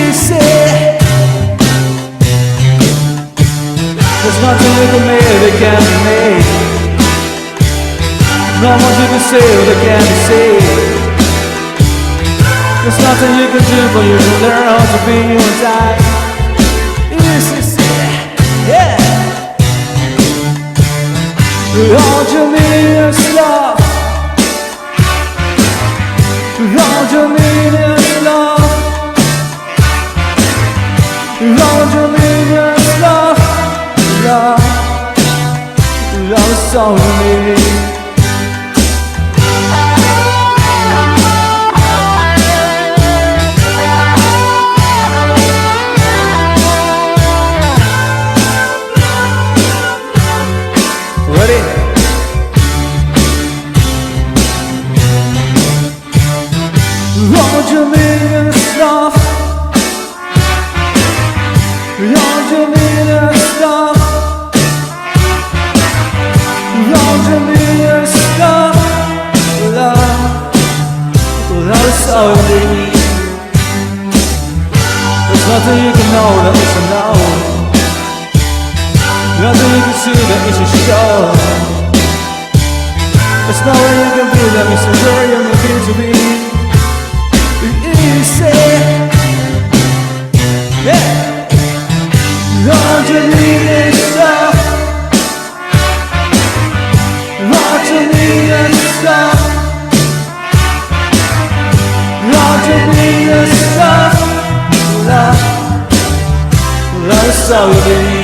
easy. There's nothing you can make that can't be made. Not much you can say that can't be said. There's nothing you can do but you can learn how to be inside. Easy, yeah. All you need is love. All you need is love. All you need is love. Love, love is all you need. Ready? All you need is love. All you need is love. All you need is love. Love, love is all you need. There's nothing you can know that isn't known. Nothing you can see that isn't shown. There's no way you can be that isn't where you need to be. Easy, yeah. All you need is love. All you need is love. All you need is love. Love, love is all you need.